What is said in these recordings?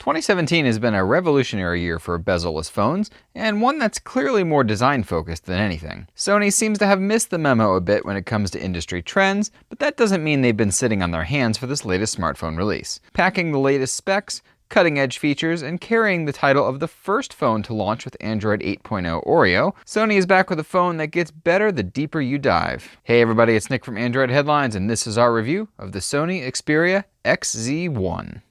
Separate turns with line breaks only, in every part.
2017 has been a revolutionary year for bezel-less phones, and one that's clearly more design-focused than anything. Sony seems to have missed the memo a bit when it comes to industry trends, but that doesn't mean they've been sitting on their hands for this latest smartphone release. Packing the latest specs, cutting-edge features, and carrying the title of the first phone to launch with Android 8.0 Oreo, Sony is back with a phone that gets better the deeper you dive. Hey everybody, it's Nick from Android Headlines, and this is our review of the Sony Xperia XZ1.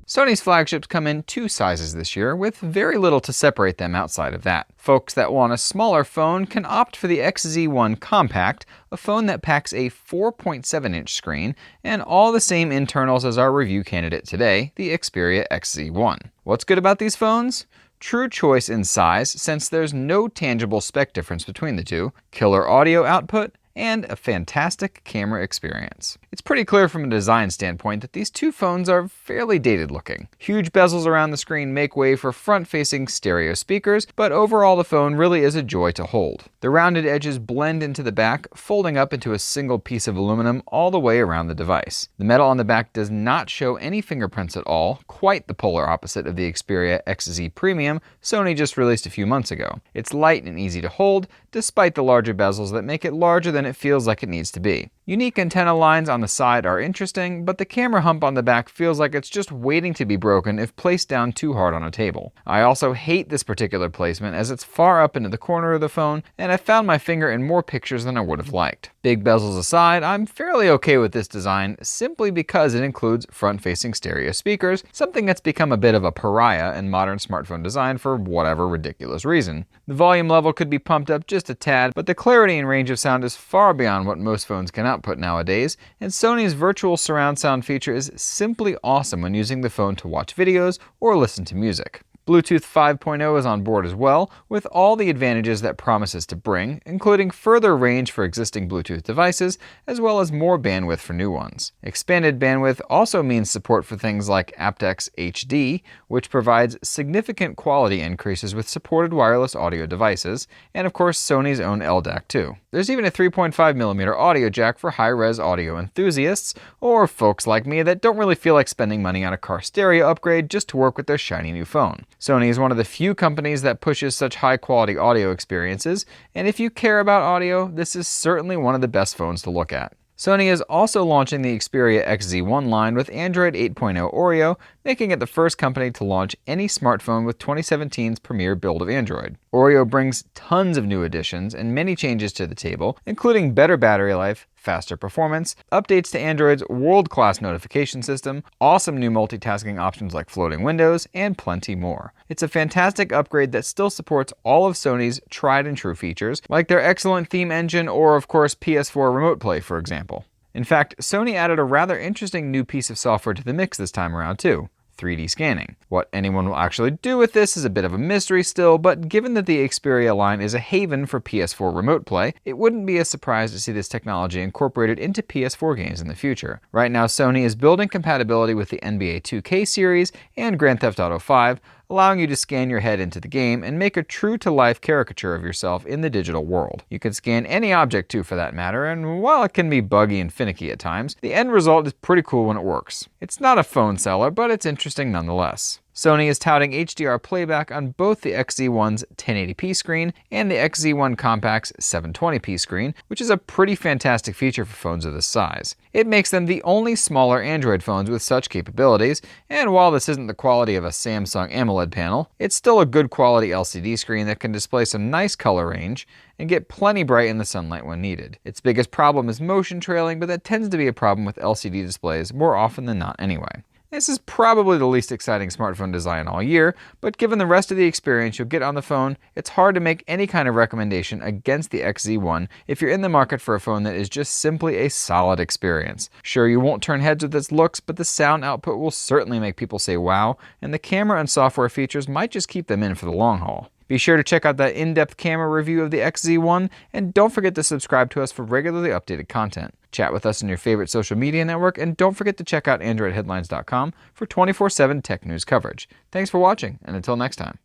Sony's flagships come in two sizes this year, with very little to separate them outside of that. Folks that want a smaller phone can opt for the XZ1 Compact, a phone that packs a 4.7-inch screen and all the same internals as our review candidate today, the Xperia XZ1. What's good about these phones? True choice in size, since there's no tangible spec difference between the two, killer audio output, and a fantastic camera experience. It's pretty clear from a design standpoint that these two phones are fairly dated looking. Huge bezels around the screen make way for front-facing stereo speakers, but overall the phone really is a joy to hold. The rounded edges blend into the back, folding up into a single piece of aluminum all the way around the device. The metal on the back does not show any fingerprints at all, quite the polar opposite of the Xperia XZ Premium Sony just released a few months ago. It's light and easy to hold, despite the larger bezels that make it larger than it feels like it needs to be. Unique antenna lines on the side are interesting, but the camera hump on the back feels like it's just waiting to be broken if placed down too hard on a table. I also hate this particular placement as it's far up into the corner of the phone, and I found my finger in more pictures than I would have liked. Big bezels aside, I'm fairly okay with this design simply because it includes front-facing stereo speakers, something that's become a bit of a pariah in modern smartphone design for whatever ridiculous reason. The volume level could be pumped up just a tad, but the clarity and range of sound is far beyond what most phones can output nowadays, and Sony's virtual surround sound feature is simply awesome when using the phone to watch videos or listen to music. Bluetooth 5.0 is on board as well, with all the advantages that promises to bring, including further range for existing Bluetooth devices, as well as more bandwidth for new ones. Expanded bandwidth also means support for things like aptX HD, which provides significant quality increases with supported wireless audio devices, and of course Sony's own LDAC too. There's even a 3.5mm audio jack for high-res audio enthusiasts, or folks like me that don't really feel like spending money on a car stereo upgrade just to work with their shiny new phone. Sony is one of the few companies that pushes such high-quality audio experiences, and if you care about audio, this is certainly one of the best phones to look at. Sony is also launching the Xperia XZ1 line with Android 8.0 Oreo, making it the first company to launch any smartphone with 2017's premier build of Android. Oreo brings tons of new additions and many changes to the table, including better battery life, faster performance, updates to Android's world-class notification system, awesome new multitasking options like floating windows, and plenty more. It's a fantastic upgrade that still supports all of Sony's tried and true features, like their excellent theme engine or, of course, PS4 Remote Play, for example. In fact, Sony added a rather interesting new piece of software to the mix this time around too: 3D scanning. What anyone will actually do with this is a bit of a mystery still, but given that the Xperia line is a haven for PS4 Remote Play, it wouldn't be a surprise to see this technology incorporated into PS4 games in the future. Right now, Sony is building compatibility with the NBA 2K series and Grand Theft Auto 5, allowing you to scan your head into the game and make a true-to-life caricature of yourself in the digital world. You can scan any object too, for that matter, and while it can be buggy and finicky at times, the end result is pretty cool when it works. It's not a phone seller, but it's interesting nonetheless. Sony is touting Hdr Playback on both the XZ1's 1080p screen and the XZ1 Compact's 720p screen, which is a pretty fantastic feature for phones of this size. It makes them the only smaller Android phones with such capabilities, and while this isn't the quality of a Samsung AMOLED panel, it's still a good quality LCD screen that can display some nice color range and get plenty bright in the sunlight when needed. Its biggest problem is motion trailing, but that tends to be a problem with LCD displays more often than not anyway. This is probably the least exciting smartphone design all year, but given the rest of the experience you'll get on the phone, it's hard to make any kind of recommendation against the XZ1 if you're in the market for a phone that is just simply a solid experience. Sure, you won't turn heads with its looks, but the sound output will certainly make people say wow, and the camera and software features might just keep them in for the long haul. Be sure to check out that in-depth camera review of the XZ1, and don't forget to subscribe to us for regularly updated content. Chat with us on your favorite social media network, and don't forget to check out AndroidHeadlines.com for 24/7 tech news coverage. Thanks for watching, and until next time.